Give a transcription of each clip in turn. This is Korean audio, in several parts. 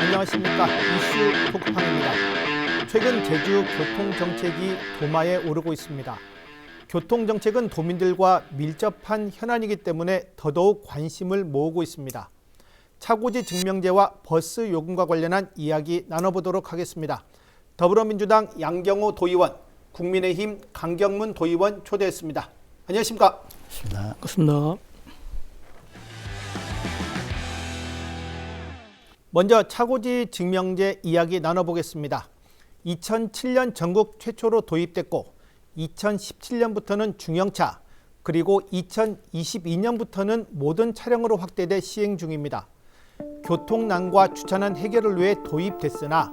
안녕하십니까. 이슈 토크판입니다. 최근 제주 교통정책이 도마에 오르고 있습니다. 교통정책은 도민들과 밀접한 현안이기 때문에 더더욱 관심을 모으고 있습니다. 차고지 증명제와 버스 요금과 관련한 이야기 나눠보도록 하겠습니다. 더불어민주당 양경호 도의원, 국민의힘 강경문 도의원 초대했습니다. 안녕하십니까? 반갑습니다. 먼저 차고지 증명제 이야기 나눠보겠습니다. 2007년 전국 최초로 도입됐고 2017년부터는 중형차 그리고 2022년부터는 모든 차량으로 확대돼 시행 중입니다. 교통난과 주차난 해결을 위해 도입됐으나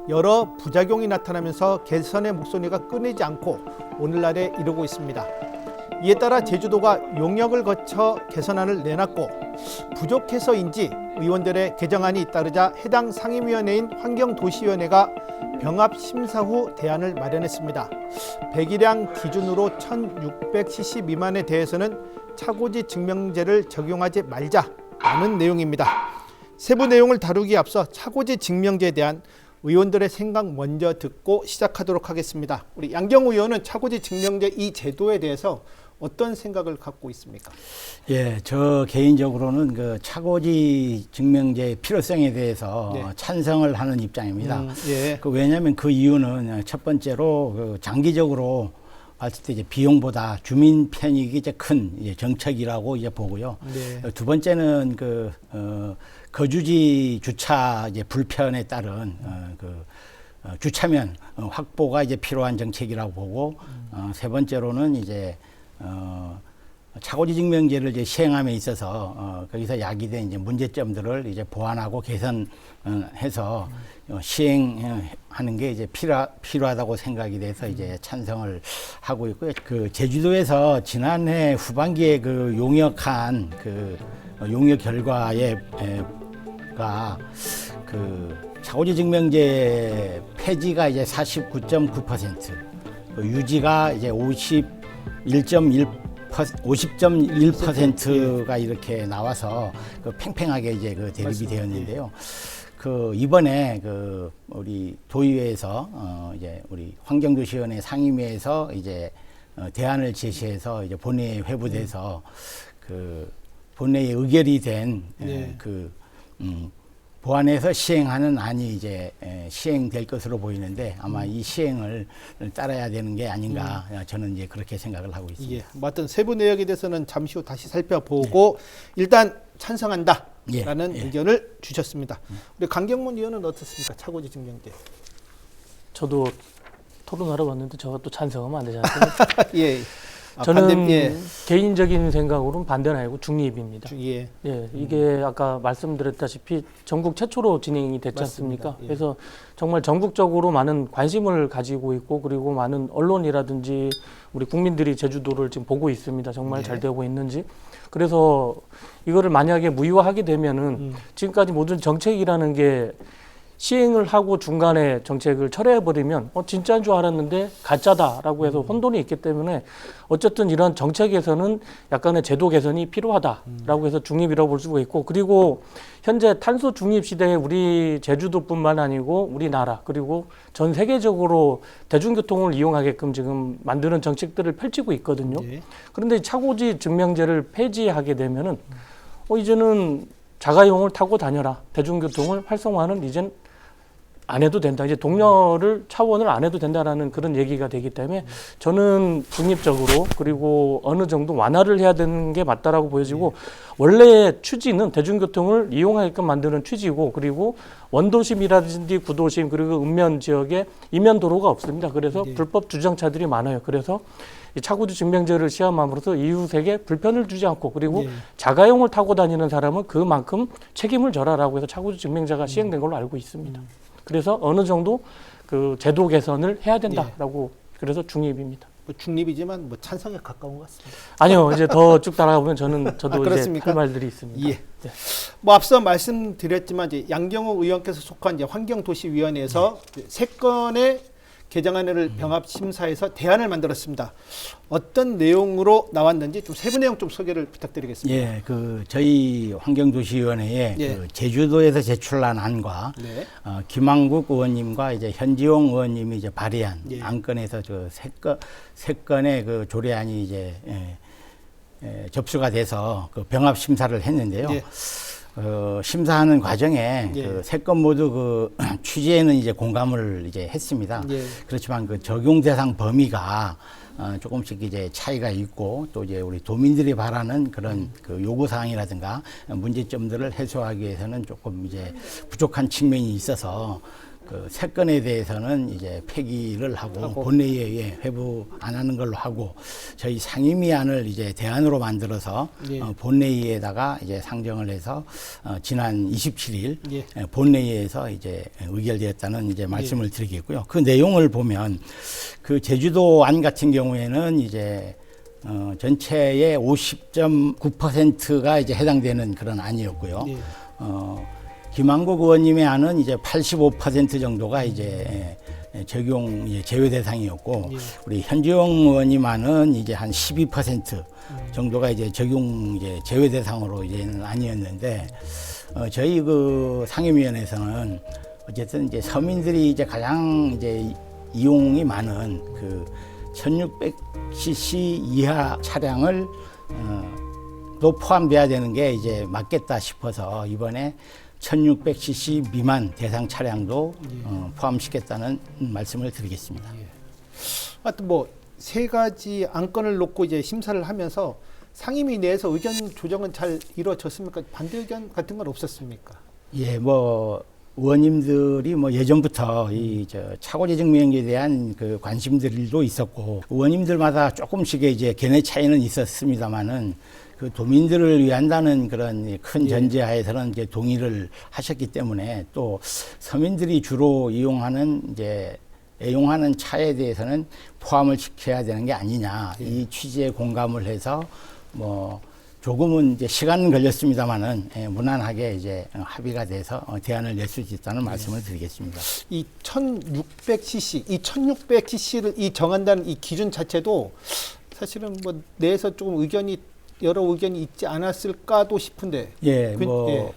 여러 부작용이 나타나면서 개선의 목소리가 끊이지 않고 오늘날에 이르고 있습니다. 이에 따라 제주도가 용역을 거쳐 개선안을 내놨고 부족해서인지 의원들의 개정안이 잇따르자 해당 상임위원회인 환경도시위원회가 병합 심사 후 대안을 마련했습니다. 배기량 기준으로 1600cc 미만에 대해서는 차고지 증명제를 적용하지 말자라는 내용입니다. 세부 내용을 다루기에 앞서 차고지 증명제에 대한 의원들의 생각 먼저 듣고 시작하도록 하겠습니다. 우리 양경호 의원은 차고지 증명제 이 제도에 대해서 어떤 생각을 갖고 있습니까? 예, 저 개인적으로는 그 차고지 증명제의 필요성에 대해서 찬성을 하는 입장입니다. 왜냐하면 그 이유는 첫 번째로 그 장기적으로 봤을 때 이제 비용보다 주민 편익이 이제 큰 정책이라고 이제 보고요. 두 번째는 거주지 주차 이제 불편에 따른 주차면 확보가 이제 필요한 정책이라고 보고 세 번째로는 이제 차고지 증명제를 이제 시행함에 있어서 거기서 야기된 이제 문제점들을 이제 보완하고 개선해서 시행하는 게 이제 필요하다고 생각이 돼서 이제 찬성을 하고 있고요. 그 제주도에서 지난해 후반기에 그 용역한 그 용역 결과가 그 차고지 증명제 폐지가 이제 49.9%, 유지가 이제 50.1%가 이렇게 나와서 그 팽팽하게 이제 그 대립이 되었는데요. 그 이번에 그 우리 도의회에서 이제 우리 환경도시위원회 상임위에서 이제 대안을 제시해서 이제 본회의에 회부돼서 그 본회의에 의결이 된 보완해서 시행하는 안이 이제 시행될 것으로 보이는데 아마 이 시행을 따라야 되는 게 아닌가 저는 이제 그렇게 생각을 하고 있습니다. 예, 어떤 세부 내역에 대해서는 잠시 후 다시 살펴보고 일단 찬성한다라는 의견을 주셨습니다. 우리 강경문 의원은 어떻습니까? 차고지 증명제. 저도 토론하러 왔는데 저가 또 찬성하면 안 되지 않습니까? 예. 저는 개인적인 생각으로는 반대는 아니고 중립입니다. 이게 아까 말씀드렸다시피 전국 최초로 진행이 됐지 않습니까? 예. 그래서 정말 전국적으로 많은 관심을 가지고 있고 그리고 많은 언론이라든지 우리 국민들이 제주도를 지금 보고 있습니다. 정말 잘 되고 있는지. 그래서 이거를 만약에 무효화하게 되면은 지금까지 모든 정책이라는 게 시행을 하고 중간에 정책을 철회해버리면 진짜인 줄 알았는데 가짜다라고 해서 혼돈이 있기 때문에 어쨌든 이런 정책에서는 약간의 제도 개선이 필요하다라고 해서 중립이라고 볼 수가 있고 그리고 현재 탄소 중립 시대에 우리 제주도뿐만 아니고 우리나라 그리고 전 세계적으로 대중교통을 이용하게끔 지금 만드는 정책들을 펼치고 있거든요. 그런데 차고지 증명제를 폐지하게 되면은 이제는 자가용을 타고 다녀라. 대중교통을 활성화는 이젠 안 해도 된다. 이제 동료를 차원을 안 해도 된다라는 그런 얘기가 되기 때문에 저는 중립적으로 그리고 어느 정도 완화를 해야 되는 게 맞다라고 보여지고 원래 취지는 대중교통을 이용하게끔 만드는 취지고 그리고 원도심이라든지 구도심 그리고 읍면 지역에 이면도로가 없습니다. 그래서 불법 주정차들이 많아요. 그래서 이 차고지 증명제를 시험함으로써 이웃에게 불편을 주지 않고 그리고 자가용을 타고 다니는 사람은 그만큼 책임을 져라라고 해서 차고지 증명제가 시행된 걸로 알고 있습니다. 그래서 어느 정도 그 제도 개선을 해야 된다라고 그래서 중립입니다. 중립이지만 찬성에 가까운 것 같습니다. 아니요, 이제 더 쭉 따라가보면 저도 이제 할 말들이 있습니다. 예. 앞서 말씀드렸지만 이제 양경호 의원께서 속한 이제 환경도시위원회에서 세 건의 개정안을 병합심사에서 대안을 만들었습니다. 어떤 내용으로 나왔는지 좀 세부 내용 좀 소개를 부탁드리겠습니다. 예, 그 저희 환경도시위원회에 예. 그 제주도에서 제출한 안과 네. 김한국 의원님과 이제 현지용 의원님이 이제 발의한 예. 안건에서 세 건의 그 조례안이 이제 접수가 돼서 그 병합 심사를 했는데요. 예. 심사하는 과정에 예. 그 세 건 모두 그 취지에는 이제 공감을 이제 했습니다. 예. 그렇지만 그 적용 대상 범위가 조금씩 이제 차이가 있고 또 이제 우리 도민들이 바라는 그런 그 요구 사항이라든가 문제점들을 해소하기 위해서는 조금 이제 부족한 측면이 있어서 그 세 건에 대해서는 이제 폐기를 하고 본회의에 회부 안 하는 걸로 하고 저희 상임위안을 이제 대안으로 만들어서 예. 본회의에다가 이제 상정을 해서 지난 27일 예. 본회의에서 이제 의결되었다는 이제 말씀을 드리겠고요. 그 내용을 보면 그 제주도 안 같은 경우에는 이제 전체의 50.9%가 이제 해당되는 그런 안이었고요. 예. 김한국 의원님의 안은 이제 85% 정도가 이제 적용 이제 제외 대상이었고 예. 우리 현지용 의원님 안은 이제 한 12% 정도가 이제 적용 이제 제외 대상으로 이제는 아니었는데 저희 그 상임위원회에서는 어쨌든 이제 서민들이 이제 가장 이제 이용이 많은 그 1600cc 이하 차량을 또 포함돼야 되는 게 이제 맞겠다 싶어서 이번에 1600cc 미만 대상 차량도 포함시켰다는 말씀을 드리겠습니다. 하여튼 뭐 세 가지 안건을 놓고 이제 심사를 하면서 상임위 내에서 의견 조정은 잘 이루어졌습니까? 반대 의견 같은 건 없었습니까? 예, 뭐 의원님들이 뭐 예전부터 이 저 차고지 증명에 대한 그 관심들도 있었고 의원님들마다 조금씩의 이제 견해 차이는 있었습니다만은 그 도민들을 위한다는 그런 큰 전제하에서는 이제 동의를 하셨기 때문에 또 서민들이 주로 이용하는 이제 애용하는 차에 대해서는 포함을 시켜야 되는 게 아니냐 이 취지에 공감을 해서 뭐 조금은 이제 시간은 걸렸습니다만은 무난하게 이제 합의가 돼서 대안을 낼 수 있다는 말씀을 드리겠습니다. 이 1600cc를 이 정한다는 이 기준 자체도 사실은 뭐 내에서 조금 여러 의견이 있지 않았을까도 싶은데. 예, 뭐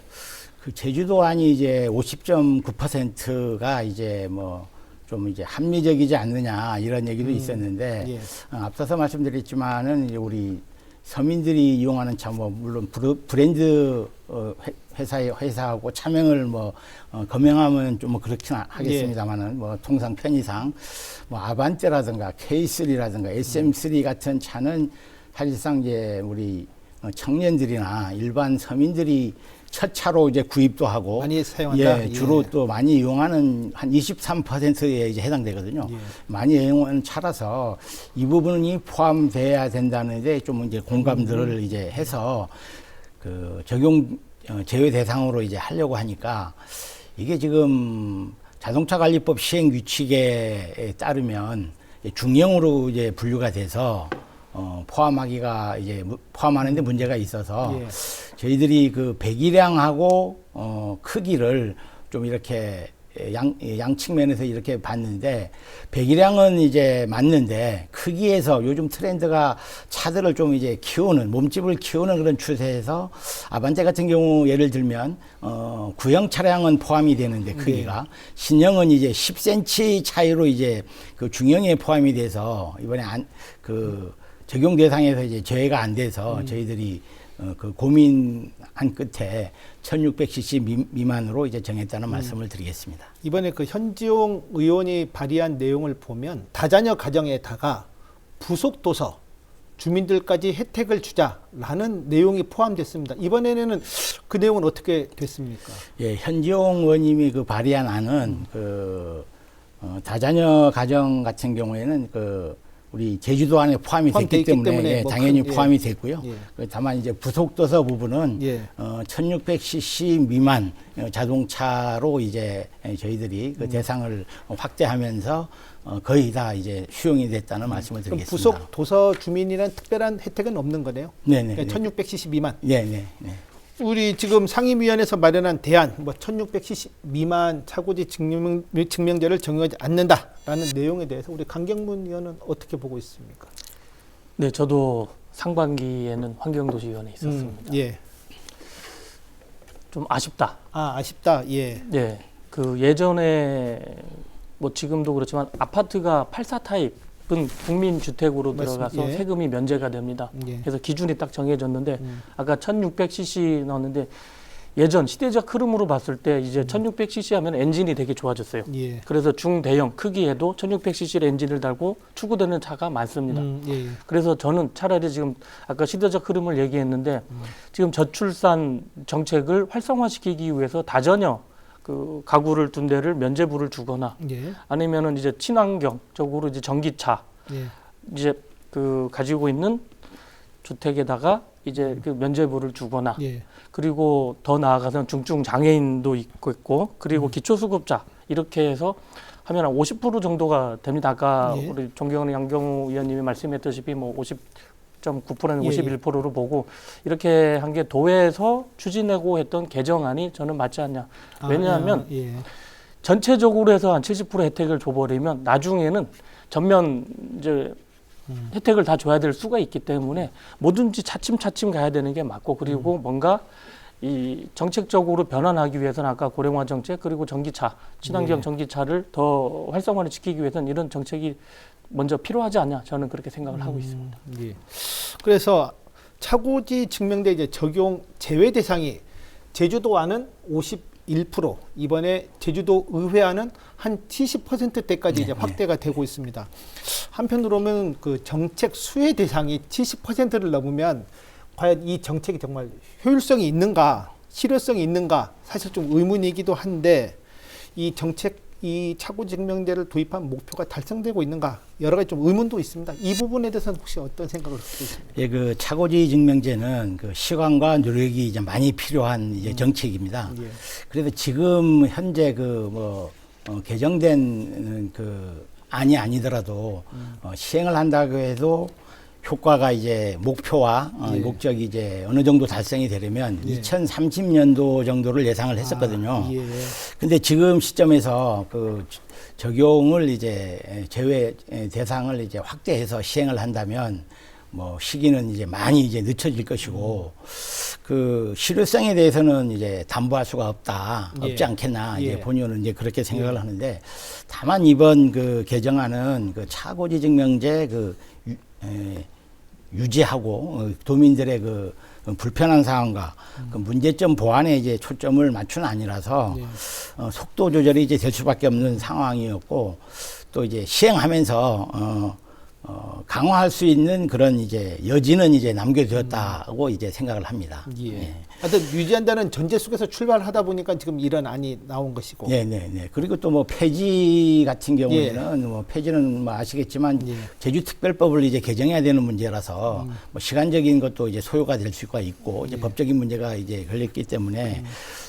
그 제주도안이 이제 50.9%가 이제 뭐 좀 이제 합리적이지 않느냐 이런 얘기도 있었는데 예. 앞서서 말씀드렸지만은 우리 서민들이 이용하는 차 뭐 물론 브랜드 회사하고 차명을 뭐 거명하면 좀 뭐 그렇긴 하겠습니다만은 뭐 통상 편의상 뭐 아반떼라든가 K3라든가 SM3 같은 차는 사실상 이제 우리 청년들이나 일반 서민들이 첫 차로 이제 구입도 하고 많이 사용한다. 예, 주로 또 많이 이용하는 한 23%에 이제 해당되거든요. 예. 많이 이용하는 차라서 이 부분이 포함돼야 된다는데 좀 이제 공감들을 이제 해서 그 적용 제외 대상으로 이제 하려고 하니까 이게 지금 자동차관리법 시행 규칙에 따르면 중형으로 이제 분류가 돼서 포함하기가 이제 포함하는데 문제가 있어서 예. 저희들이 그 배기량하고 크기를 좀 이렇게 양측면에서 이렇게 봤는데 배기량은 이제 맞는데 크기에서 요즘 트렌드가 차들을 좀 이제 키우는 몸집을 키우는 그런 추세에서 아반떼 같은 경우 예를 들면 구형 차량은 포함이 되는데 크기가 신형은 이제 10cm 차이로 이제 그 중형에 포함이 돼서 이번에 그 적용 대상에서 이제 제외가 안 돼서 저희들이 그 고민한 끝에 1600cc 미만으로 이제 정했다는 말씀을 드리겠습니다. 이번에 그 현지용 의원이 발의한 내용을 보면 다자녀 가정에다가 부속 도서 주민들까지 혜택을 주자라는 내용이 포함됐습니다. 이번에는 그 내용은 어떻게 됐습니까? 예, 현지용 의원님이 그 발의한 안은 그 다자녀 가정 같은 경우에는 그 우리 제주도 안에 포함이 됐기 때문에 예, 뭐 당연히 포함이 됐고요. 예. 다만 이제 부속도서 부분은 예. 1600cc 미만 자동차로 이제 저희들이 그 대상을 확대하면서 거의 다 이제 수용이 됐다는 말씀을 그럼 드리겠습니다. 부속 도서 주민이란 특별한 혜택은 없는 거네요. 네네. 그러니까 1600cc 미만. 네네. 네. 우리 지금 상임위원회에서 마련한 대안, 뭐 1600cc 미만 차고지 증명제를 적용하지 않는다라는 내용에 대해서 우리 강경문 의원은 어떻게 보고 있습니까? 네, 저도 상반기에는 환경도시위원회에 있었습니다. 예. 좀 아쉽다. 아쉽다. 예. 네, 그 예전에 뭐 지금도 그렇지만 아파트가 84 타입은 국민주택으로 맞습니다. 들어가서 예. 세금이 면제가 됩니다. 예. 그래서 기준이 딱 정해졌는데 아까 1600cc 나왔는데 예전 시대적 흐름으로 봤을 때 이제 1600cc 하면 엔진이 되게 좋아졌어요. 예. 그래서 중대형 크기에도 1600cc 엔진을 달고 추구되는 차가 많습니다. 예. 그래서 저는 차라리 지금 아까 시대적 흐름을 얘기했는데 지금 저출산 정책을 활성화시키기 위해서 다전혀 그 가구를 둔 데를 면제부를 주거나 예. 아니면은 이제 친환경적으로 이제 전기차 예. 이제 그 가지고 있는 주택에다가 이제 그 면제부를 주거나 예. 그리고 더 나아가서는 중증 장애인도 있고 그리고 기초수급자 이렇게 해서 하면 한 50% 정도가 됩니다. 아까 예. 우리 존경하는 양경우 의원님이 말씀했다시피 뭐 50.9%는 예, 51%로 보고 이렇게 한 게 도에서 추진하고 했던 개정안이 저는 맞지 않냐. 왜냐하면 예. 전체적으로 해서 한 70% 혜택을 줘버리면 나중에는 전면 이제 혜택을 다 줘야 될 수가 있기 때문에 뭐든지 차츰차츰 가야 되는 게 맞고 그리고 뭔가 이 정책적으로 변환하기 위해서는 아까 고령화 정책 그리고 전기차 친환경 예. 전기차를 더 활성화를 시키기 위해서는 이런 정책이 먼저 필요하지 않냐 저는 그렇게 생각을 하고 있습니다. 예. 그래서 차고지 증명제 이제 적용 제외 대상이 제주도와는 51%, 이번에 제주도 의회와는 한 70%대까지 이제 확대가 되고 있습니다. 한편으로는 그 정책 수혜 대상이 70%를 넘으면 과연 이 정책이 정말 효율성이 있는가, 실효성이 있는가 사실 좀 의문이기도 한데 이 정책 이 차고지 증명제를 도입한 목표가 달성되고 있는가 여러 가지 좀 의문도 있습니다. 이 부분에 대해서는 혹시 어떤 생각을 갖고 있습니까? 예, 그 차고지 증명제는 그 시간과 노력이 이제 많이 필요한 이제 정책입니다. 예. 그래서 지금 현재 그 개정된 그 안이 아니더라도 시행을 한다고 해도 효과가 이제 목표와 예. 목적이 이제 어느 정도 달성이 되려면 예. 2030년도 정도를 예상을 했었거든요. 예. 근데 지금 시점에서 그 적용을 이제 제외 대상을 이제 확대해서 시행을 한다면 뭐 시기는 이제 많이 이제 늦춰질 것이고 그 실효성에 대해서는 이제 담보할 수가 없지 예. 않겠나 예. 이제 본의원은 이제 그렇게 생각을 하는데 다만 이번 그 개정안은 그 차고지 증명제 유지하고 도민들의 그 불편한 상황과 그 문제점 보완에 이제 초점을 맞춘 아니라서 속도 조절이 이제 될 수밖에 없는 상황이었고 또 이제 시행하면서 강화할 수 있는 그런 이제 여지는 이제 남겨두었다고 이제 생각을 합니다. 예. 하여튼 유지한다는 전제 속에서 출발하다 보니까 지금 이런 안이 나온 것이고. 네. 그리고 또 뭐 폐지 같은 경우에는 뭐 폐지는 뭐 아시겠지만 제주특별법을 이제 개정해야 되는 문제라서 뭐 시간적인 것도 이제 소요가 될 수가 있고 이제 법적인 문제가 이제 걸렸기 때문에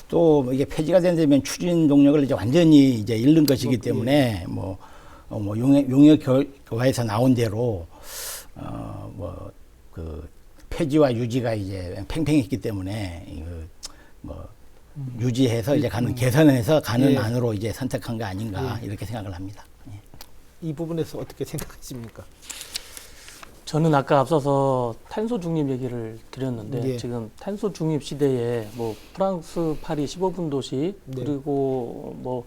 또 이게 폐지가 된다면 추진 동력을 이제 완전히 이제 잃는 것이기 때문에 용역교과에서 나온 대로 그 폐지와 유지가 이제 팽팽했기 때문에 유지해서 이제 개선해서 가는 안으로 이제 선택한 거 아닌가 이렇게 생각을 합니다. 이 부분에서 어떻게 생각하십니까? 저는 아까 앞서서 탄소 중립 얘기를 드렸는데 예. 지금 탄소 중립 시대에 뭐 프랑스 파리 15분 도시 그리고 뭐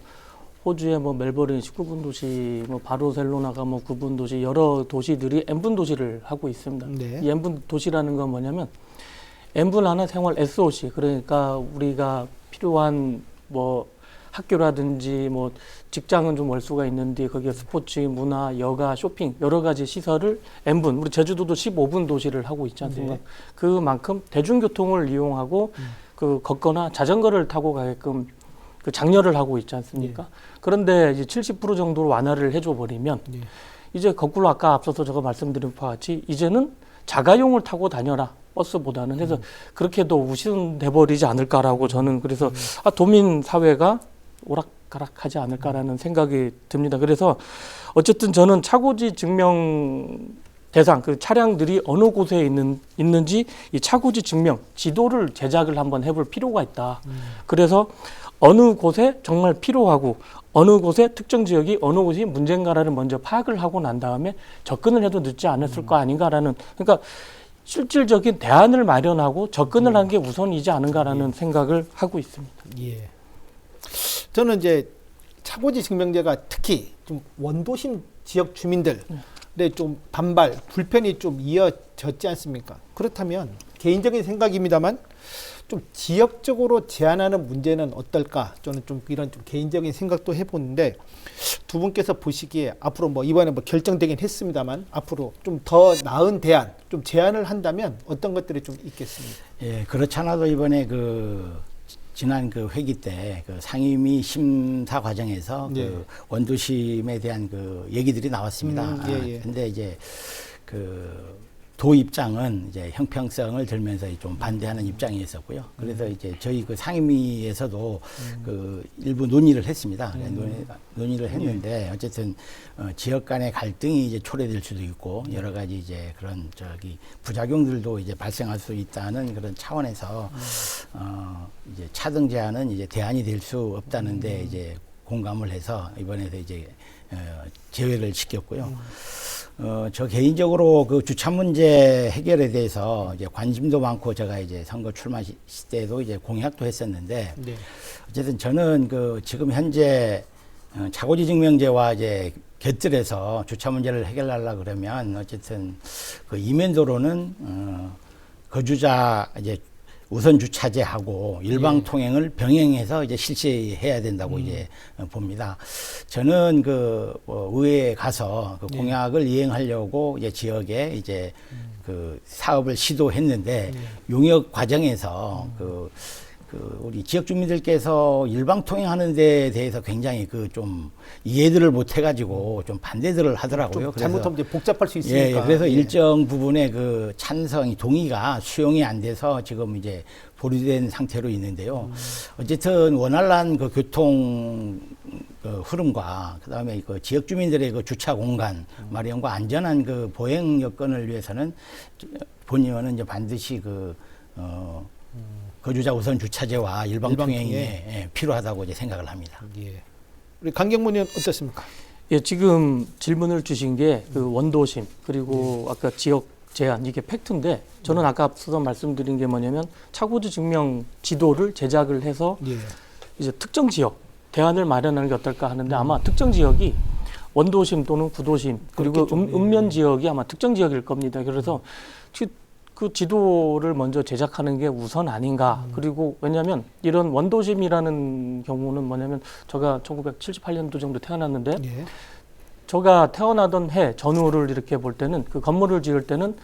호주의 뭐 멜버른 19분 도시, 뭐 바르셀로나가 뭐 9분 도시 여러 도시들이 N분 도시를 하고 있습니다. 네. 이 N분 도시라는 건 뭐냐면 N분 하나 생활 SOC 그러니까 우리가 필요한 뭐 학교라든지 뭐 직장은 좀 올 수가 있는데 거기에 스포츠, 문화, 여가, 쇼핑 여러 가지 시설을 N분 우리 제주도도 15분 도시를 하고 있지 않습니까? 네. 그만큼 대중교통을 이용하고 그 걷거나 자전거를 타고 가게끔 그 장려를 하고 있지 않습니까? 그런데 이제 70% 정도로 완화를 해줘 버리면 이제 거꾸로 아까 앞서서 제가 말씀드린 바와 같이 이제는 자가용을 타고 다녀라 버스보다는 해서 그렇게도 우선돼 버리지 않을까라고 저는 그래서 도민 사회가 오락가락하지 않을까라는 생각이 듭니다. 그래서 어쨌든 저는 차고지 증명 대상 그 차량들이 어느 곳에 있는지 이 차고지 증명 지도를 제작을 한번 해볼 필요가 있다. 그래서 어느 곳에 정말 필요하고 어느 곳에 특정 지역이 어느 곳이 문제인가를 먼저 파악을 하고 난 다음에 접근을 해도 늦지 않았을 거 아닌가라는, 그러니까 실질적인 대안을 마련하고 접근을 하는 게 우선이지 않은가라는 생각을 하고 있습니다. 예. 저는 이제 차고지 증명제가 특히 좀 원도심 지역 주민들의 좀 반발, 불편이 좀 이어졌지 않습니까? 그렇다면 개인적인 생각입니다만 좀 지역적으로 제한하는 문제는 어떨까? 저는 좀 이런 좀 개인적인 생각도 해보는데 두 분께서 보시기에 앞으로 뭐 이번에 뭐 결정되긴 했습니다만 앞으로 좀 더 나은 대안, 좀 제안을 한다면 어떤 것들이 좀 있겠습니까? 예, 그렇잖아도 이번에 지난 회기 때 상임위 심사 과정에서 네. 원도심에 대한 얘기들이 나왔습니다. 예. 근데 이제 도 입장은 이제 형평성을 들면서 좀 반대하는 입장이었었고요. 그래서 이제 저희 상임위에서도 일부 논의를 했습니다. 논의를 했는데 어쨌든 지역 간의 갈등이 이제 초래될 수도 있고 여러 가지 이제 그런 부작용들도 이제 발생할 수 있다는 그런 차원에서 이제 차등 제한은 이제 대안이 될 수 없다는데 이제 공감을 해서 이번에도 이제 제외를 시켰고요. 저 개인적으로 주차 문제 해결에 대해서 이제 관심도 많고 제가 이제 선거 출마 때도 이제 공약도 했었는데 네. 어쨌든 저는 지금 현재 차고지 증명제와 이제 곁들여서 주차 문제를 해결하려 그러면 어쨌든 이면도로는 거주자 이제 우선 주차제하고 일방 통행을 병행해서 이제 실시해야 된다고 이제 봅니다. 저는 의회에 가서 공약을 이행하려고 이제 지역에 이제 사업을 시도했는데 용역 과정에서 우리 지역 주민들께서 일방 통행하는 데에 대해서 굉장히 좀 이해들을 못 해가지고 좀 반대들을 하더라고요. 좀 잘못하면 이제 복잡할 수 있으니까. 예, 그래서 일정 부분의 동의가 수용이 안 돼서 지금 이제 보류된 상태로 있는데요. 어쨌든 원활한 교통 흐름과 그다음에 지역 주민들의 주차 공간 마련과 안전한 보행 여건을 위해서는 본의원은 이제 반드시 거주자 우선 주차제와 일방 통행이 필요하다고 이제 생각을 합니다. 예. 우리 강경문 의원 어떻습니까? 예, 지금 질문을 주신 게 원도심 그리고 아까 지역 제한 이게 팩트인데 저는 아까 앞서서 말씀드린 게 뭐냐면 차고지 증명 지도를 제작을 해서 이제 특정 지역 대안을 마련하는 게 어떨까 하는데 아마 특정 지역이 원도심 또는 구도심 그리고 읍면 지역이 아마 특정 지역일 겁니다. 그래서 그 지도를 먼저 제작하는 게 우선 아닌가. 그리고 왜냐하면 이런 원도심이라는 경우는 뭐냐면 제가 1978년도 정도 태어났는데 제가 태어나던 해 전후를 이렇게 볼 때는 그 건물을 지을 때는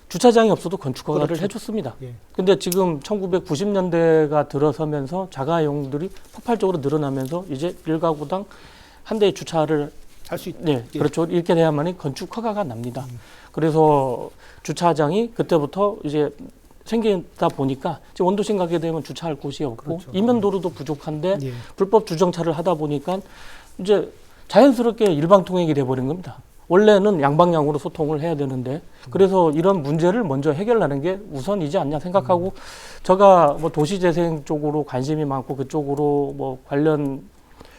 주차장이 없어도 건축 허가를 해줬습니다. 근데 지금 1990년대가 들어서면서 자가용들이 폭발적으로 늘어나면서 이제 일가구당 한 대의 주차를 할 수 있다. 네, 그렇죠. 이렇게 돼야만이 건축 허가가 납니다. 그래서 주차장이 그때부터 이제 생기다 보니까 이제 원도심 가게 되면 주차할 곳이 없고 이면도로도 부족한데 불법 주정차를 하다 보니까 이제 자연스럽게 일방 통행이 돼버린 겁니다. 원래는 양방향으로 소통을 해야 되는데 그래서 이런 문제를 먼저 해결하는 게 우선이지 않냐 생각하고 제가 뭐 도시재생 쪽으로 관심이 많고 그쪽으로 뭐 관련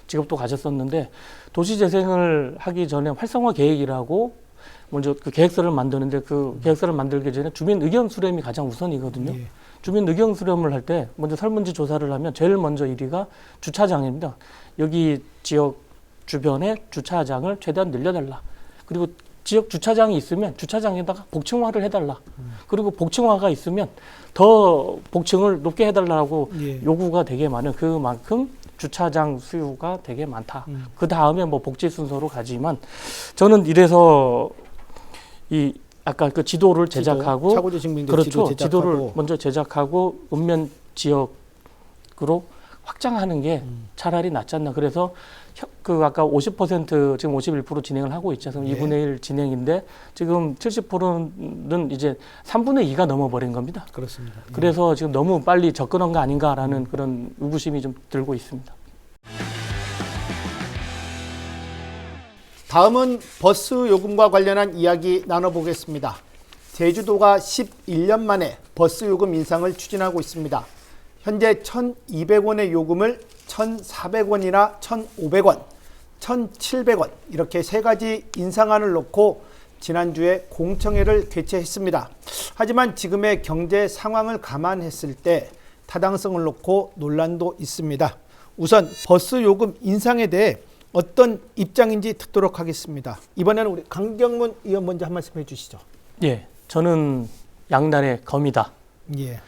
직업도 가졌었는데 도시재생을 하기 전에 활성화 계획이라고 먼저 계획서를 만드는데 계획서를 만들기 전에 주민 의견 수렴이 가장 우선이거든요. 주민 의견 수렴을 할 때 먼저 설문지 조사를 하면 제일 먼저 1위가 주차장입니다. 여기 지역 주변에 주차장을 최대한 늘려달라. 그리고 지역 주차장이 있으면 주차장에다가 복층화를 해달라. 그리고 복층화가 있으면 더 복층을 높게 해달라고 요구가 되게 많은 그만큼 주차장 수요가 되게 많다. 그 다음에 뭐 복지 순서로 가지만 저는 이래서 아까 지도를 제작하고 차고지 증명제 그렇죠. 지도 지도를 먼저 제작하고 읍면 지역으로 확장하는 게 차라리 낫지 않나. 그래서 아까 50% 지금 51% 진행을 하고 있죠. 지금 2분의 1 진행인데 지금 70%는 이제 3분의 2가 넘어버린 겁니다. 그렇습니다. 그래서 지금 너무 빨리 접근한 거 아닌가라는 그런 의구심이 좀 들고 있습니다. 다음은 버스 요금과 관련한 이야기 나눠보겠습니다. 제주도가 11년 만에 버스 요금 인상을 추진하고 있습니다. 현재 1,200원의 요금을 1,400원이나 1,500원, 1,700원 이렇게 세 가지 인상안을 놓고 지난주에 공청회를 개최했습니다. 하지만 지금의 경제 상황을 감안했을 때 타당성을 놓고 논란도 있습니다. 우선 버스 요금 인상에 대해 어떤 입장인지 듣도록 하겠습니다. 이번에는 우리 강경문 의원 먼저 한 말씀 해주시죠. 예, 저는 양날의 검이다. 예.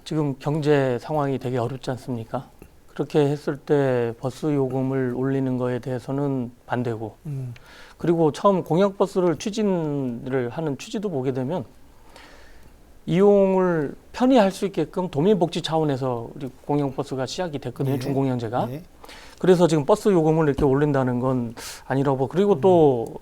지금 경제 상황이 되게 어렵지 않습니까? 그렇게 했을 때 버스 요금을 올리는 거에 대해서는 반대고, 그리고 처음 공영버스를 추진을 하는 취지도 보게 되면 이용을 편히 할 수 있게끔 도민복지 차원에서 우리 공영버스가 시작이 됐거든요. 예. 준공영제가. 예. 그래서 지금 버스 요금을 이렇게 올린다는 건 아니라고. 그리고 또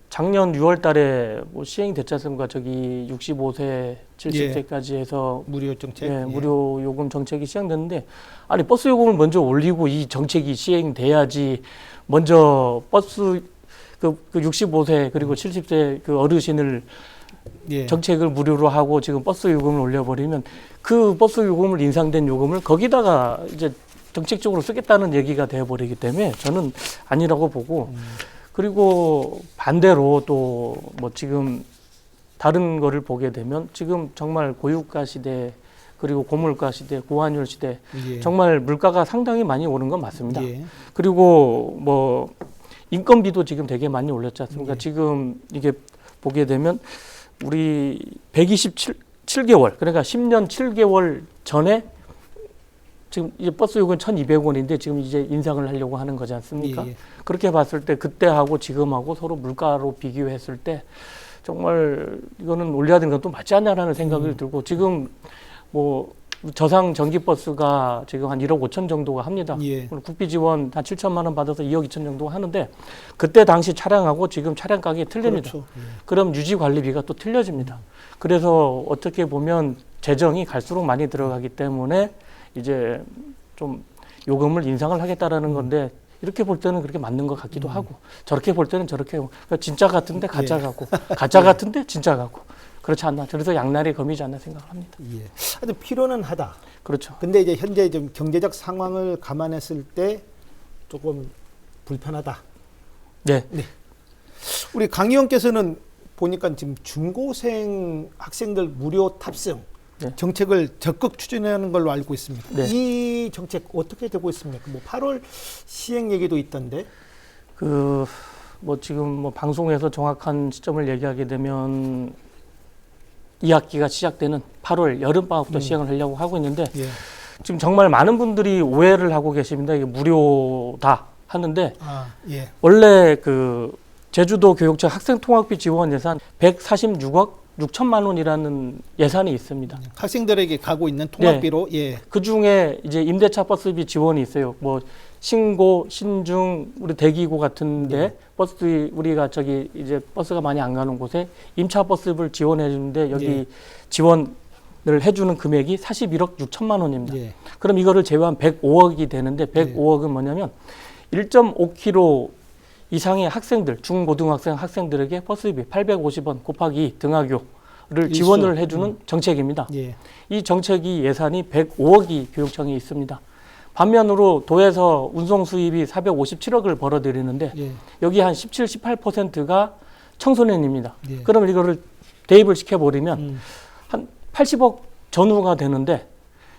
작년 6월 달에 뭐 시행이 됐지 않습니까? 저기 65세, 70세까지 해서 무료 정책. 예, 무료 요금 정책이 시행됐는데, 아니 버스 요금을 먼저 올리고 이 정책이 시행돼야지 먼저 버스 그 65세 그리고 70세 그 어르신을 예. 정책을 무료로 하고 지금 버스 요금을 올려버리면 그 버스 요금을 인상된 요금을 거기다가 이제 정책적으로 쓰겠다는 얘기가 되어버리기 때문에 저는 아니라고 보고, 그리고 반대로 또 뭐 지금 다른 거를 보게 되면 지금 정말 고유가 시대 그리고 고물가 시대, 고환율 시대, 예. 정말 물가가 상당히 많이 오른 건 맞습니다. 예. 그리고 뭐 인건비도 지금 되게 많이 올렸지 않습니까? 예. 지금 이게 보게 되면 우리 127개월, 그러니까 10년 7개월 전에 지금 이제 버스 요금은 1,200원인데 지금 이제 인상을 하려고 하는 거지 않습니까? 예. 그렇게 봤을 때 그때하고 지금하고 서로 물가로 비교했을 때 정말 이거는 올려야 되는 건 또 맞지 않냐라는 생각이 들고, 지금 뭐 저상 전기버스가 지금 한 1억 5천 정도가 합니다. 예. 국비 지원 한 7천만 원 받아서 2억 2천 정도 하는데, 그때 당시 차량하고 지금 차량 가격이 틀립니다. 그렇죠. 예. 그럼 유지 관리비가 또 틀려집니다. 그래서 어떻게 보면 재정이 갈수록 많이 들어가기 때문에 이제 좀 요금을 인상을 하겠다라는 건데, 이렇게 볼 때는 그렇게 맞는 것 같기도 하고, 저렇게 볼 때는 저렇게 하고, 그러니까 진짜 같은데 가짜 예. 같고, 가짜 같은데 진짜 같고, 그렇지 않나. 그래서 양날의 검이지 않나 생각을 합니다. 예. 하여튼 필요는 하다. 그렇죠. 근데 이제 현재 좀 경제적 상황을 감안했을 때 조금 불편하다. 네. 우리 강 의원께서는 보니까 지금 중고생 학생들 무료 탑승 네. 정책을 적극 추진하는 걸로 알고 있습니다. 네. 이 정책 어떻게 되고 있습니까? 뭐 8월 시행 얘기도 있던데. 그 뭐 지금 뭐 방송에서 정확한 시점을 얘기하게 되면 2학기가 시작되는 8월 여름방학부터 시행을 하려고 하고 있는데, 예. 지금 정말 많은 분들이 오해를 하고 계십니다. 이게 무료다 하는데, 예. 원래 그 제주도 교육청 학생통학비 지원 예산 146억 6천만 원이라는 예산이 있습니다. 학생들에게 가고 있는 통학비로 예. 그 중에 이제 임대차 버스비 지원이 있어요. 뭐 신고, 신중, 우리 대기고 같은데 버스 우리가 저기 이제 버스가 많이 안 가는 곳에 임차 버스를 지원해 주는데 여기 예. 지원을 해주는 금액이 41억 6천만 원입니다. 예. 그럼 이거를 제외한 105억이 되는데 105억은 뭐냐면 1.5km 이상의 학생들, 중고등학생 학생들에게 버스비 850원 곱하기 2 등하교를 지원을 해주는 정책입니다. 예. 이 정책이 예산이 105억이 교육청에 있습니다. 반면으로 도에서 운송 수입이 457억을 벌어들이는데 예. 여기 한 17, 18%가 청소년입니다. 예. 그럼 이거를 대입을 시켜버리면 한 80억 전후가 되는데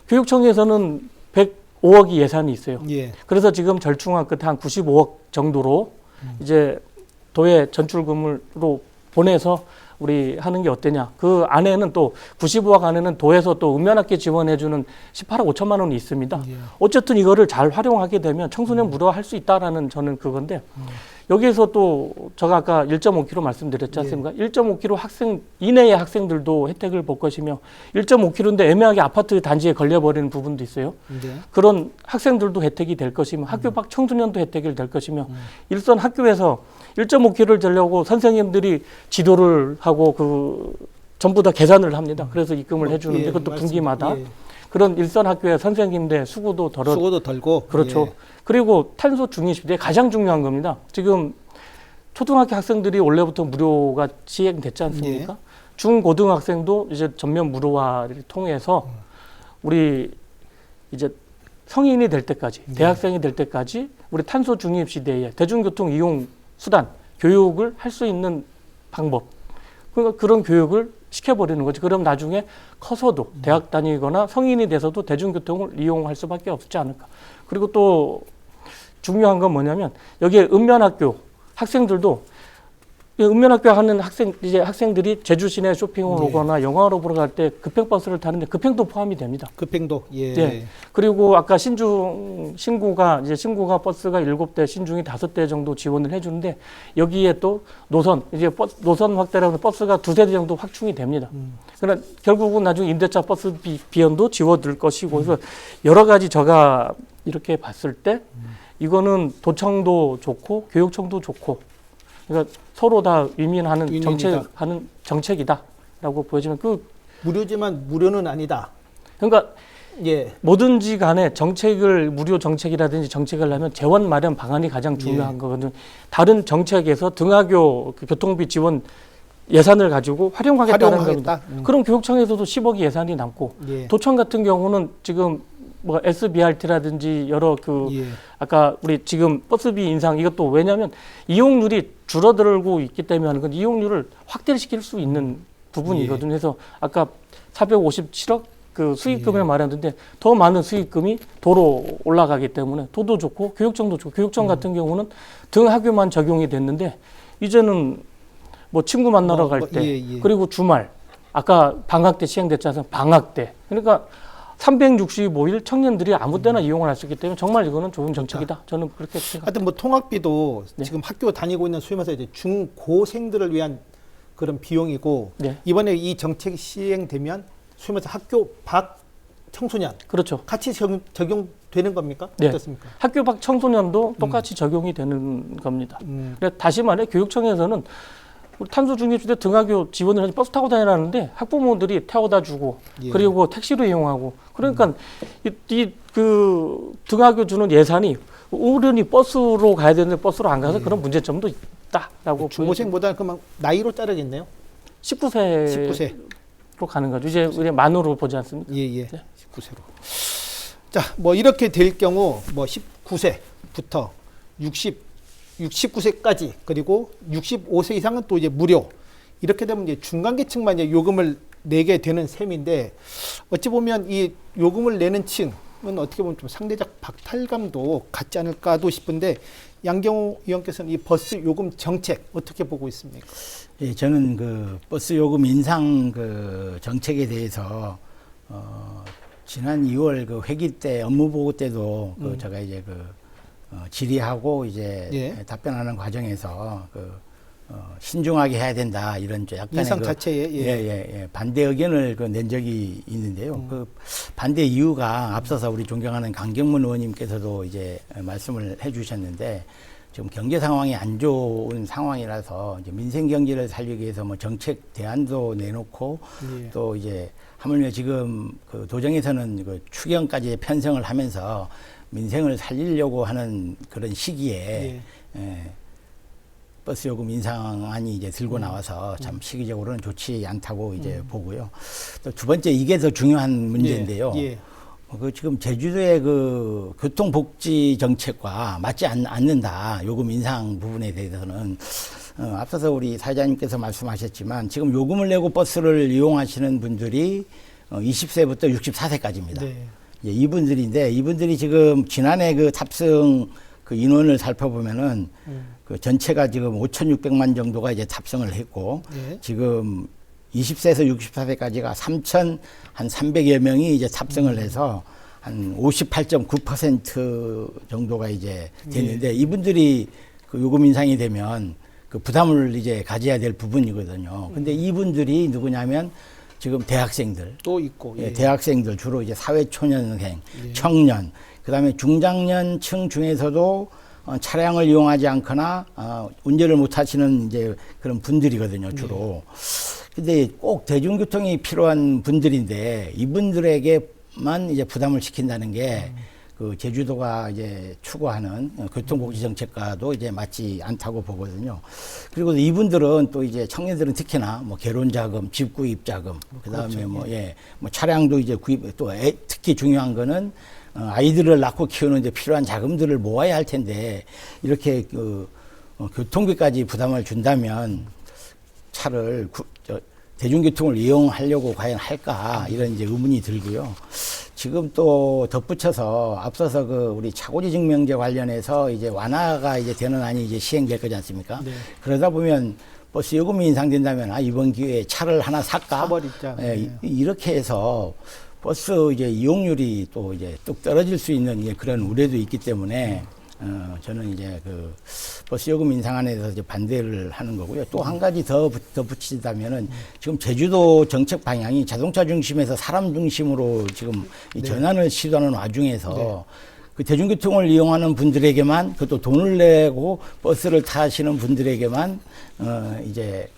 교육청에서는 105억이 예산이 있어요. 예. 그래서 지금 절충안 끝에 한 95억 정도로 이제 도에 전출금으로 보내서 우리 하는 게 어떠냐. 그 안에는 또 95억 안에는 도에서 또 읍면학기 지원해주는 18억 5천만 원이 있습니다. 예. 어쨌든 이거를 잘 활용하게 되면 청소년 무료화 할 수 있다라는 저는 그건데, 여기에서 또 제가 아까 1.5km 말씀드렸지 않습니까? 1.5km 학생 이내의 학생들도 혜택을 볼 것이며 1.5km인데 애매하게 아파트 단지에 걸려버리는 부분도 있어요. 네. 그런 학생들도 혜택이 될 것이며 학교 밖 청소년도 혜택이 될 것이며 일선 학교에서 1.5km를 되려고 선생님들이 지도를 하고 그 전부 다 계산을 합니다. 그래서 입금을 해주는데 예, 그것도 맞습니다. 분기마다 예. 그런 일선 학교의 선생님들 수고도 덜어 수고도 덜고 그렇죠. 예. 그리고 탄소 중립 시대에 가장 중요한 겁니다. 지금 초등학교 학생들이 원래부터 무료가 시행됐지 않습니까? 중고등학생도 이제 전면 무료화를 통해서 우리 이제 성인이 될 때까지, 대학생이 될 때까지 우리 탄소 중립 시대에 대중교통 이용 수단, 교육을 할 수 있는 방법, 그러니까 그런 교육을 시켜버리는 거지. 그럼 나중에 커서도 대학 다니거나 성인이 돼서도 대중교통을 이용할 수밖에 없지 않을까. 그리고 또 중요한 건 뭐냐면 여기에 읍면학교 학생들도 읍면학교 하는 학생들이 제주 시내 쇼핑을 오거나 영화를 보러 갈 때 급행버스를 타는데 급행도 포함이 됩니다. 급행도. 예. 네. 그리고 아까 신구가 버스가 7대, 신중이 5대 정도 지원을 해주는데 여기에 또 노선 노선 확대라고 해서 버스가 2세대 정도 확충이 됩니다. 그러나 결국은 나중에 임대차 버스 비용도 지워들 것이고 그래서 여러 가지 제가 이렇게 봤을 때 이거는 도청도 좋고 교육청도 좋고 그러니까 서로 다 윈윈하는 정책이다라고 보여지면 무료지만 무료는 아니다. 그러니까 예. 뭐든지 간에 무료 정책이라든지 정책을 하면 재원 마련 방안이 가장 중요한 거거든요. 다른 정책에서 등하교 교통비 지원 예산을 가지고 활용하겠다는 겁니다. 그럼 교육청에서도 10억이 예산이 남고 도청 같은 경우는 지금 뭐 SBRT라든지 여러 아까 우리 지금 버스비 인상 이것도 왜냐하면 이용률이 줄어들고 있기 때문에 하는 건 이용률을 확대를 시킬 수 있는 부분이거든요. 그래서 아까 457억 그 수익금을 말했는데 더 많은 수익금이 도로 올라가기 때문에 도도 좋고 교육청도 좋고 교육청 같은 경우는 등하교만 적용이 됐는데 이제는 뭐 친구 만나러 갈 때 그리고 주말 아까 방학 때 시행됐지 않습니까? 방학 때 그러니까 365일 청년들이 아무 때나 이용을 할 수 있기 때문에 정말 이거는 좋은 정책이다. 저는 그렇게 생각합니다. 하여튼 뭐 통학비도 지금 학교 다니고 있는 소위 말해서 이제 중고생들을 위한 그런 비용이고 이번에 이 정책이 시행되면 소위 말해서 학교 밖 청소년 그렇죠. 같이 적용되는 겁니까? 네. 어떻습니까? 학교 밖 청소년도 똑같이 적용이 되는 겁니다. 그러니까 다시 말해 교육청에서는 우리 탄소 중립 시대 등하교 지원을 해서 버스 타고 다니라는데 학부모들이 태워다 주고 그리고 택시로 이용하고 그러니까 그 등하교 주는 예산이 어른이 버스로 가야 되는데 버스로 안 가서 그런 문제점도 있다라고 중고생보다는 그만 나이로 자르겠네요. 19세로 가는 거죠. 이제 우리 만으로 보지 않습니까? 예. 19세로. 자, 뭐 이렇게 될 경우 뭐 19세부터 69세까지 그리고 65세 이상은 또 이제 무료 이렇게 되면 이제 중간계층만 이제 요금을 내게 되는 셈인데 어찌 보면 이 요금을 내는 층은 어떻게 보면 좀 상대적 박탈감도 갖지 않을까도 싶은데 양경호 의원께서는 이 버스 요금 정책 어떻게 보고 있습니까? 예, 저는 그 버스 요금 인상 그 정책에 대해서 지난 2월 그 회기 때 업무 보고 때도 제가 이제 질의하고 이제 답변하는 과정에서 신중하게 해야 된다 이런 약간의 인상 자체에 반대 의견을 낸 적이 있는데요. 그 반대 이유가 앞서서 우리 존경하는 강경문 의원님께서도 이제 말씀을 해주셨는데 지금 경제 상황이 안 좋은 상황이라서 이제 민생 경제를 살리기 위해서 뭐 정책 대안도 내놓고 또 이제 하물며 지금 그 도정에서는 그 추경까지 편성을 하면서 민생을 살리려고 하는 그런 시기에 버스 요금 인상안이 이제 들고 나와서 참 시기적으로는 좋지 않다고 이제 보고요. 또 두 번째 이게 더 중요한 문제인데요. 그 지금 제주도의 그 교통복지 정책과 맞지 않는다. 요금 인상 부분에 대해서는 앞서서 우리 사회자님께서 말씀하셨지만 지금 요금을 내고 버스를 이용하시는 분들이 20세부터 64세까지입니다. 이분들인데 이분들이 지금 지난해 그 탑승 그 인원을 살펴보면은 그 전체가 지금 5,600만 정도가 이제 탑승을 했고 지금 20세에서 64세까지가 3,300여 명이 이제 탑승을 해서 한 58.9% 정도가 이제 됐는데 이분들이 그 요금 인상이 되면 그 부담을 이제 가져야 될 부분이거든요. 근데 이분들이 누구냐면 지금 대학생들 또 있고 대학생들 주로 이제 사회초년생, 청년, 그다음에 중장년층 중에서도 차량을 이용하지 않거나 운전을 못 하시는 이제 그런 분들이거든요, 주로. 근데 꼭 대중교통이 필요한 분들인데 이분들에게만 이제 부담을 시킨다는 게 그 제주도가 이제 추구하는 교통복지 정책과도 이제 맞지 않다고 보거든요. 그리고 이분들은 또 이제 청년들은 특히나 뭐 결혼 자금, 집 구입 자금, 그다음에 그렇죠. 뭐 뭐 차량도 이제 구입 또 특히 중요한 거는 아이들을 낳고 키우는데 필요한 자금들을 모아야 할 텐데 이렇게 교통비까지 부담을 준다면 차를 대중교통을 이용하려고 과연 할까 이런 이제 의문이 들고요. 지금 또 덧붙여서 앞서서 우리 차고지 증명제 관련해서 이제 완화가 이제 되는 안이 이제 시행될 거지 않습니까? 네. 그러다 보면 버스 요금이 인상된다면 이번 기회에 차를 하나 살까? 사버리자. 이렇게 해서 버스 이제 이용률이 또 이제 뚝 떨어질 수 있는 그런 우려도 있기 때문에 저는 이제 버스 요금 인상안에 대해서 이제 반대를 하는 거고요. 또 한 가지 더 붙이자면은 지금 제주도 정책 방향이 자동차 중심에서 사람 중심으로 지금 이 전환을 시도하는 와중에서 그 대중교통을 이용하는 분들에게만 그것도 돈을 내고 버스를 타시는 분들에게만 이제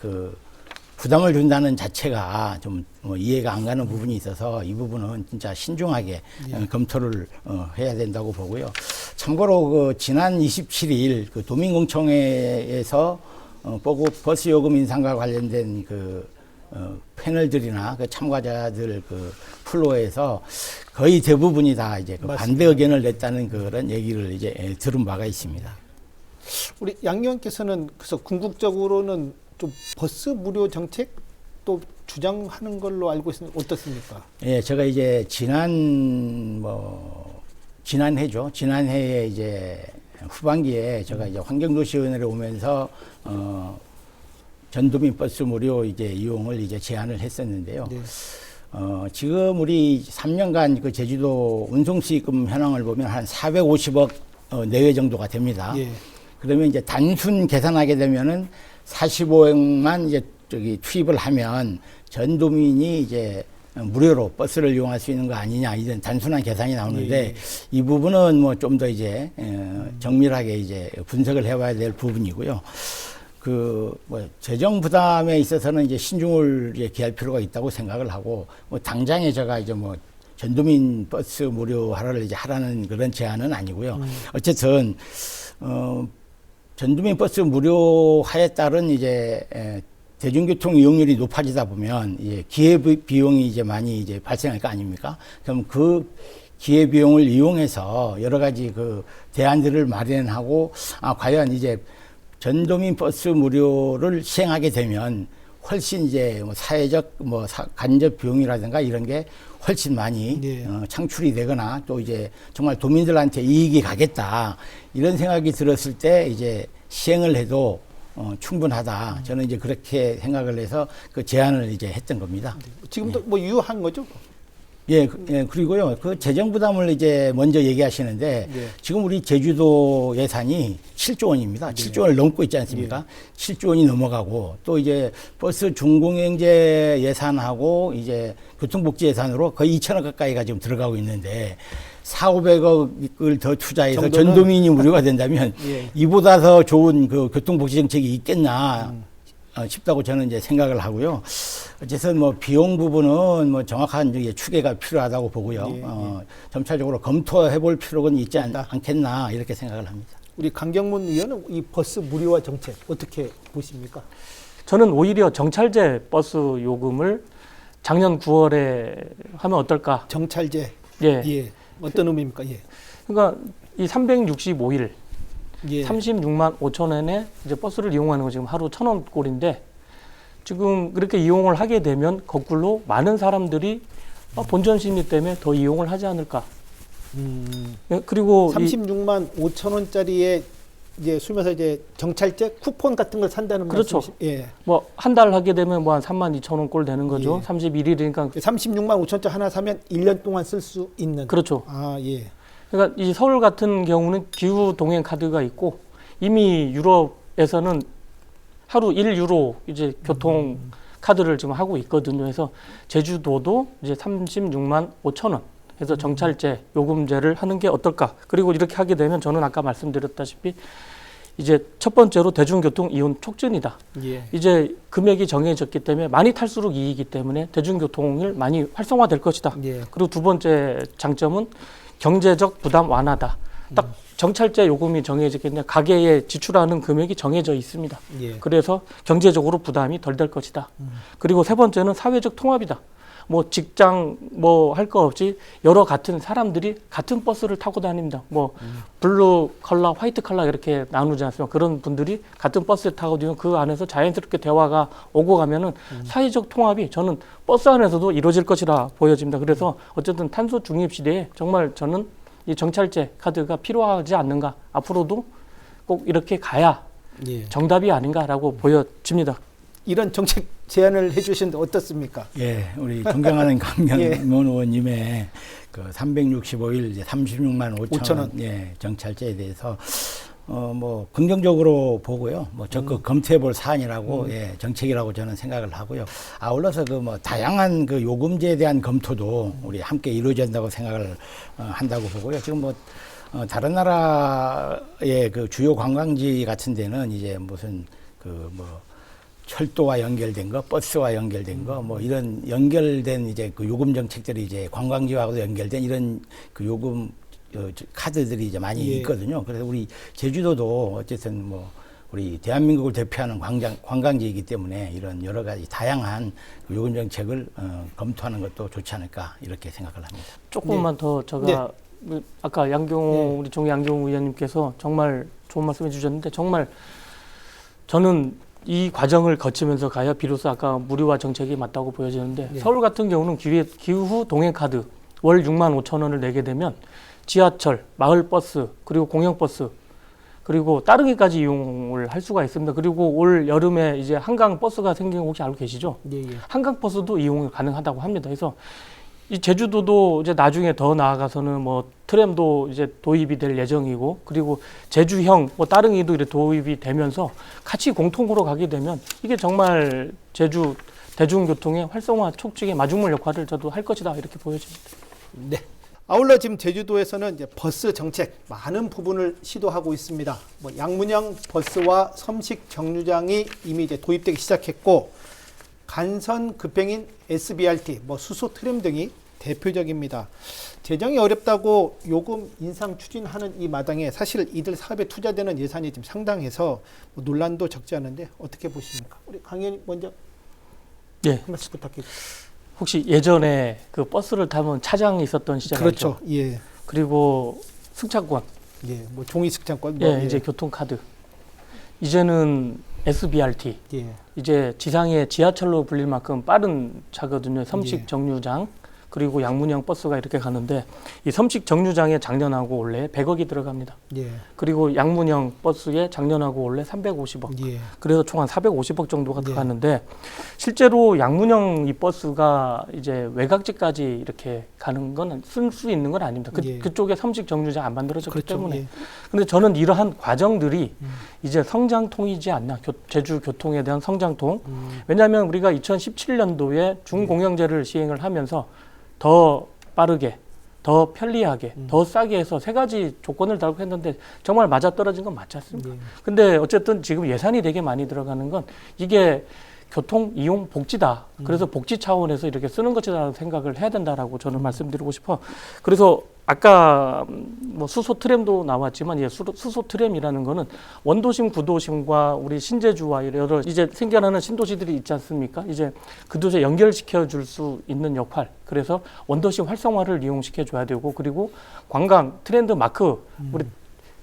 부담을 준다는 자체가 좀 이해가 안 가는 부분이 있어서 이 부분은 진짜 신중하게 검토를 해야 된다고 보고요. 참고로 지난 27일 도민공청회에서 버스 요금 인상과 관련된 패널들이나 참가자들 플로에서 거의 대부분이 다 이제 반대 의견을 냈다는 그런 얘기를 이제 들은 바가 있습니다. 우리 양 의원께서는 그래서 궁극적으로는 좀 버스 무료 정책 또 주장하는 걸로 알고 있는데 어떻습니까? 예, 제가 이제 지난해에 이제 후반기에 제가 이제 환경도시위원회를 오면서 전도민 버스 무료 이제 이용을 이제 제안을 했었는데요. 네. 지금 우리 3년간 제주도 운송수익금 현황을 보면 한 450억 내외 정도가 됩니다. 예. 그러면 이제 단순 계산하게 되면은 45억만 이제 투입을 하면 전도민이 이제 무료로 버스를 이용할 수 있는 거 아니냐 이런 단순한 계산이 나오는데 이 부분은 뭐 좀 더 이제 정밀하게 이제 분석을 해봐야 될 부분이고요. 재정 부담에 있어서는 이제 신중을 이제 기할 필요가 있다고 생각을 하고 당장에 제가 이제 전도민 버스 무료 하라를 이제 하라는 그런 제안은 아니고요. 어쨌든 전도민 버스 무료화에 따른 이제 대중교통 이용률이 높아지다 보면 기회 비용이 이제 많이 이제 발생할 거 아닙니까? 그럼 그 기회 비용을 이용해서 여러 가지 대안들을 마련하고 과연 이제 전도민 버스 무료를 시행하게 되면 훨씬 이제 사회적 간접 비용이라든가 이런 게 훨씬 많이 창출이 되거나 또 이제 정말 도민들한테 이익이 가겠다 이런 생각이 들었을 때 이제 시행을 해도 충분하다. 저는 이제 그렇게 생각을 해서 제안을 이제 했던 겁니다. 지금도 유효한 거죠? 그리고요, 재정 부담을 이제 먼저 얘기하시는데, 지금 우리 제주도 예산이 7조 원입니다. 7조 원을 넘고 있지 않습니까? 7조 원이 넘어가고, 또 이제 버스 중공영제 예산하고 이제 교통복지 예산으로 거의 2천억 가까이가 지금 들어가고 있는데, 4,500억을 더 투자해서 전도민이 무료가 된다면, 이보다 더 좋은 교통복지 정책이 있겠나. 싶다고 저는 이제 생각을 하고요. 어쨌든 비용 부분은 정확한 추계가 필요하다고 보고요. 점차적으로 검토해 볼 필요는 있지 않겠나 이렇게 생각을 합니다. 우리 강경문 의원은 이 버스 무료화 정책 어떻게 보십니까? 저는 오히려 정찰제 버스 요금을 작년 9월에 하면 어떨까? 정찰제. 예. 어떤 의미입니까? 예. 그러니까 이 365일 36만 5천 원에 이제 버스를 이용하는 거 지금 하루 1,000원 꼴인데 지금 그렇게 이용을 하게 되면 거꾸로 많은 사람들이 본전 심리 때문에 더 이용을 하지 않을까. 그리고 36만 5천 원짜리에 이제 쓰면서 이제 정찰제 쿠폰 같은 걸 산다는 그렇죠. 말씀이시? 한 달 하게 되면 한 3만 2천 원 꼴 되는 거죠. 31일이니까 36만 5천 원짜리 하나 사면 1년 동안 쓸 수 있는. 그렇죠. 그러니까 이 서울 같은 경우는 기후 동행 카드가 있고 이미 유럽에서는 하루 1유로 이제 교통 카드를 지금 하고 있거든요. 그래서 제주도도 이제 36만 5천 원 해서 정찰제 요금제를 하는 게 어떨까? 그리고 이렇게 하게 되면 저는 아까 말씀드렸다시피 이제 첫 번째로 대중교통 이용 촉진이다. 이제 금액이 정해졌기 때문에 많이 탈수록 이익이기 때문에 대중교통을 많이 활성화될 것이다. 그리고 두 번째 장점은 경제적 부담 완화다. 딱 정찰제 요금이 정해졌겠냐. 가계에 지출하는 금액이 정해져 있습니다. 예. 그래서 경제적으로 부담이 덜 될 것이다. 그리고 세 번째는 사회적 통합이다. 뭐 직장 뭐 할 거 없이 여러 같은 사람들이 같은 버스를 타고 다닙니다. 뭐 블루 컬러, 화이트 컬러 이렇게 나누지 않습니까? 그런 분들이 같은 버스에 타고 다니면 그 안에서 자연스럽게 대화가 오고 가면은 사회적 통합이 저는 버스 안에서도 이루어질 것이라 보여집니다. 그래서 어쨌든 탄소 중립 시대에 정말 저는 이 정찰제 카드가 필요하지 않는가. 앞으로도 꼭 이렇게 가야 예. 정답이 아닌가라고 보여집니다. 이런 정책 제안을 해주신데 어떻습니까? 예, 우리 존경하는 강명문 예. 의원님의 그 365일 이제 36만 5천 원, 5,000원. 예, 정찰제에 대해서 뭐 긍정적으로 보고요. 뭐 적극 검토해볼 사안이라고 예, 정책이라고 저는 생각을 하고요. 아울러서 그 뭐 다양한 그 요금제에 대한 검토도 우리 함께 이루어져야 된다고 생각을 한다고 보고요. 지금 뭐 다른 나라의 그 주요 관광지 같은 데는 이제 무슨 그 뭐 철도와 연결된 거, 버스와 연결된 거, 뭐 이런 연결된 이제 그 요금 정책들이 이제 관광지와도 연결된 이런 그 요금 카드들이 이제 많이 예. 있거든요. 그래서 우리 제주도도 어쨌든 뭐 우리 대한민국을 대표하는 관광지이기 때문에 이런 여러 가지 다양한 그 요금 정책을 검토하는 것도 좋지 않을까 이렇게 생각을 합니다. 조금만 더 제가 아까 양경호 우리 종희 양경호 의원님께서 정말 좋은 말씀해 주셨는데 정말 저는 이 과정을 거치면서 가야 비로소 아까 무료화 정책이 맞다고 보여지는데 서울 같은 경우는 기후 동행 카드 월 6만 5천 원을 내게 되면 지하철, 마을버스, 그리고 공영버스 그리고 따릉이까지 이용을 할 수가 있습니다. 그리고 올 여름에 이제 한강 버스가 생긴 거 혹시 알고 계시죠? 예, 예. 한강 버스도 이용이 가능하다고 합니다. 그래서 이 제주도도 이제 나중에 더 나아가서는 뭐 트램도 이제 도입이 될 예정이고 그리고 제주형 뭐 따릉이도 이렇게 도입이 되면서 같이 공통으로 가게 되면 이게 정말 제주 대중교통의 활성화 촉진의 마중물 역할을 저도 할 것이다 이렇게 보여집니다. 네. 아울러 지금 제주도에서는 이제 버스 정책 많은 부분을 시도하고 있습니다. 뭐 양문형 버스와 섬식 정류장이 이미 이제 도입되기 시작했고 간선 급행인 SBRT, 뭐 수소 트램 등이 대표적입니다. 재정이 어렵다고 요금 인상 추진하는 이 마당에 사실 이들 사업에 투자되는 예산이 지금 상당해서 뭐 논란도 적지 않은데 어떻게 보십니까? 우리 강 의원님 먼저 예. 한 말씀 부탁드립니다. 혹시 예전에 그 버스를 타면 차장이 있었던 시절 그렇죠. 알죠? 예. 그리고 승차권, 예. 뭐 종이 승차권. 뭐 예, 이제 교통카드. 이제는 SBRT. 예. 이제 지상의 지하철로 불릴 만큼 빠른 차거든요. 섬식 예. 정류장 그리고 양문형 버스가 이렇게 가는데 이 섬식 정류장에 작년하고 올해 100억이 들어갑니다. 예. 그리고 양문형 버스에 작년하고 올해 350억. 예. 그래서 총 한 450억 정도가 네. 들어갔는데 실제로 양문형 이 버스가 이제 외곽지까지 이렇게 가는 건 쓸 수 있는 건 아닙니다. 예. 그쪽에 섬식 정류장 안 만들어졌기 그렇죠. 때문에. 예. 근데 저는 이러한 과정들이 이제 성장통이지 않나. 제주 교통에 대한 성장통. 왜냐하면 우리가 2017년도에 중공영제를 시행을 하면서 더 빠르게, 더 편리하게, 더 싸게 해서 세 가지 조건을 달고 했는데 정말 맞아떨어진 건 맞지 않습니까? 예. 근데 어쨌든 지금 예산이 되게 많이 들어가는 건 이게 교통 이용 복지다. 그래서 복지 차원에서 이렇게 쓰는 것이라는 생각을 해야 된다라고 저는 말씀드리고 싶어. 그래서 아까 뭐 수소 트램도 나왔지만 예, 수소 트램이라는 거는 원도심, 구도심과 우리 신제주와 여러 이제 생겨나는 신도시들이 있지 않습니까? 이제 그 도시에 연결시켜 줄 수 있는 역할. 그래서 원도심 활성화를 이용시켜 줘야 되고 그리고 관광 트렌드 마크 우리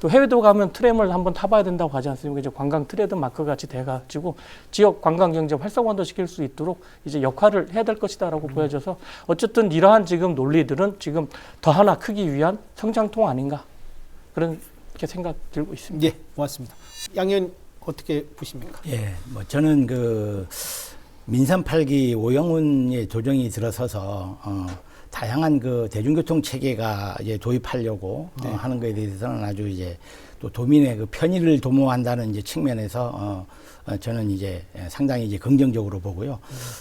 또 해외도 가면 트램을 한번 타봐야 된다고 하지 않습니까? 이제 관광 트레이드 마크 같이 돼가지고 지역 관광 경제 활성화도 시킬 수 있도록 이제 역할을 해야 될 것이다라고 보여져서 어쨌든 이러한 지금 논리들은 지금 더 하나 크기 위한 성장통 아닌가 그런 게 생각 들고 있습니다. 예, 고맙습니다. 양 의원 어떻게 보십니까? 예, 뭐 저는 그 민선 8기 오영훈의 조정이 들어서서 다양한 그 대중교통 체계가 이제 도입하려고 하는 것에 대해서는 아주 이제 또 도민의 그 편의를 도모한다는 이제 측면에서 저는 이제 상당히 이제 긍정적으로 보고요.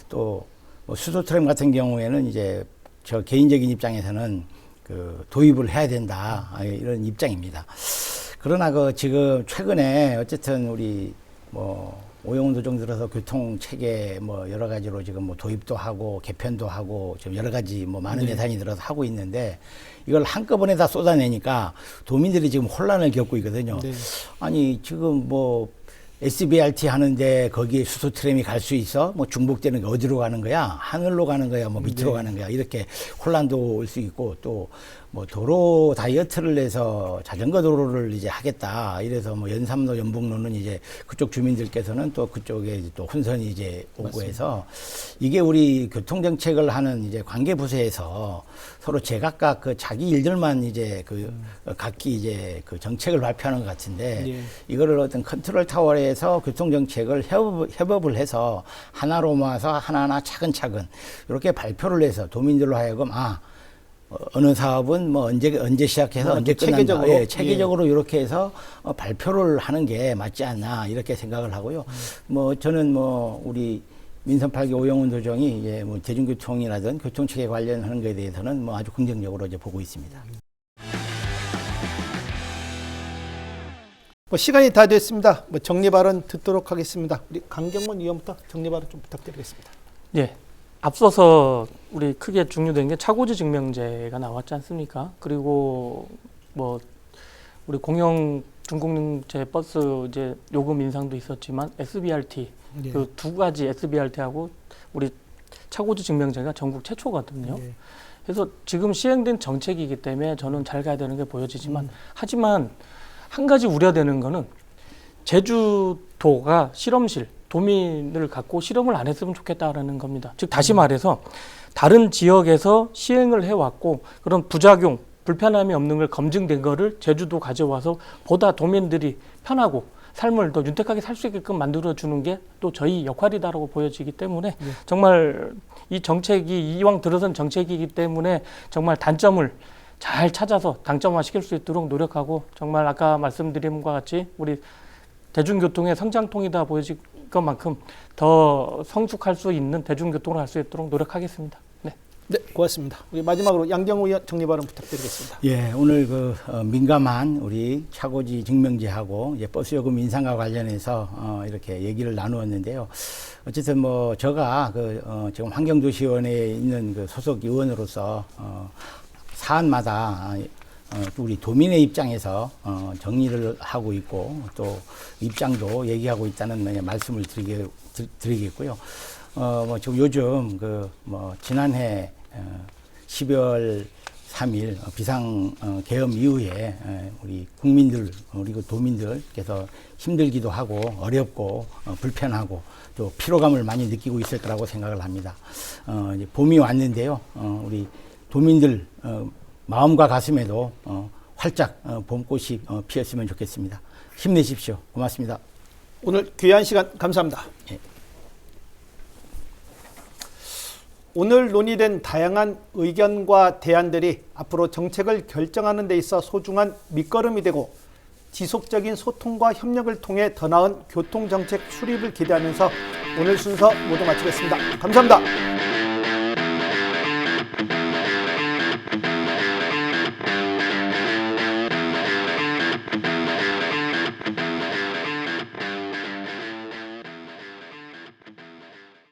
또 뭐 수소 트램 같은 경우에는 이제 저 개인적인 입장에서는 그 도입을 해야 된다 이런 입장입니다. 그러나 그 지금 최근에 어쨌든 우리 뭐 오영훈 도정 들어서 교통 체계 뭐 여러 가지로 지금 뭐 도입도 하고 개편도 하고 지금 여러 가지 뭐 많은 네. 예산이 들어서 하고 있는데 이걸 한꺼번에 다 쏟아내니까 도민들이 지금 혼란을 겪고 있거든요. 네. 아니 지금 뭐 SBRT 하는데 거기에 수소 트램이 갈 수 있어? 뭐 중복되는 게 어디로 가는 거야? 하늘로 가는 거야? 뭐 밑으로 가는 거야? 이렇게 혼란도 올 수 있고 또 뭐 도로 다이어트를 해서 자전거 도로를 이제 하겠다. 이래서 뭐 연삼로 연북로는 이제 그쪽 주민들께서는 또 그쪽에 이제 또 혼선이 이제 오고 맞습니다. 해서 이게 우리 교통정책을 하는 이제 관계부서에서 서로 제각각 그 자기 일들만 이제 그 각기 이제 그 정책을 발표하는 것 같은데 예. 이거를 어떤 컨트롤 타워에서 교통정책을 협업을 해서 하나로 모아서 하나하나 차근차근 이렇게 발표를 해서 도민들로 하여금 어느 사업은 뭐 언제 시작해서 언제 끝난다. 체계적으로? 예, 체계적으로 이렇게 해서 발표를 하는 게 맞지 않나 이렇게 생각을 하고요. 뭐 저는 뭐 우리 민선 8기 오영훈 도정이 이제 뭐 대중교통이라든 교통체계 관련하는 것에 대해서는 뭐 아주 긍정적으로 이제 보고 있습니다. 뭐 시간이 다 됐습니다. 뭐 정리 발언 듣도록 하겠습니다. 우리 강경문 의원부터 정리 발언 좀 부탁드리겠습니다. 예. 앞서서 우리 크게 중요된 게 차고지 증명제가 나왔지 않습니까? 그리고 뭐 우리 공영 중공영제 버스 이제 요금 인상도 있었지만 SBRT 예. 그 두 가지 SBRT하고 우리 차고지 증명제가 전국 최초거든요. 예. 그래서 지금 시행된 정책이기 때문에 저는 잘 가야 되는 게 보여지지만 하지만 한 가지 우려되는 거는 제주도가 실험실 도민을 갖고 실험을 안 했으면 좋겠다라는 겁니다. 즉 다시 말해서 다른 지역에서 시행을 해왔고 그런 부작용, 불편함이 없는 걸 검증된 거를 제주도 가져와서 보다 도민들이 편하고 삶을 더 윤택하게 살 수 있게끔 만들어주는 게 또 저희 역할이다라고 보여지기 때문에 정말 이 정책이 이왕 들어선 정책이기 때문에 정말 단점을 잘 찾아서 당점화 시킬 수 있도록 노력하고 정말 아까 말씀드린 것과 같이 우리 대중교통의 성장통이다 보여질 것만큼 더 성숙할 수 있는 대중교통을 할 수 있도록 노력하겠습니다. 네. 네, 고맙습니다. 우리 마지막으로 양경우 의원 정리 발언 부탁드리겠습니다. 예, 오늘 그 민감한 우리 차고지 증명제하고 이제 버스 요금 인상과 관련해서 이렇게 얘기를 나누었는데요. 어쨌든 뭐 제가 지금 환경도시원에 있는 그 소속 의원으로서 사안마다 우리 도민의 입장에서 정리를 하고 있고 또 입장도 얘기하고 있다는 말씀을 드리겠고요. 뭐 지금 요즘 지난해 12월 3일 비상 계엄 이후에 우리 국민들 그리고 도민들께서 힘들기도 하고 어렵고 불편하고 또 피로감을 많이 느끼고 있을 거라고 생각을 합니다. 이제 봄이 왔는데요. 우리 도민들 마음과 가슴에도 활짝 봄꽃이 피었으면 좋겠습니다. 힘내십시오. 고맙습니다. 오늘 귀한 시간 감사합니다. 예. 오늘 논의된 다양한 의견과 대안들이 앞으로 정책을 결정하는 데 있어 소중한 밑거름이 되고 지속적인 소통과 협력을 통해 더 나은 교통정책 수립을 기대하면서 오늘 순서 모두 마치겠습니다. 감사합니다.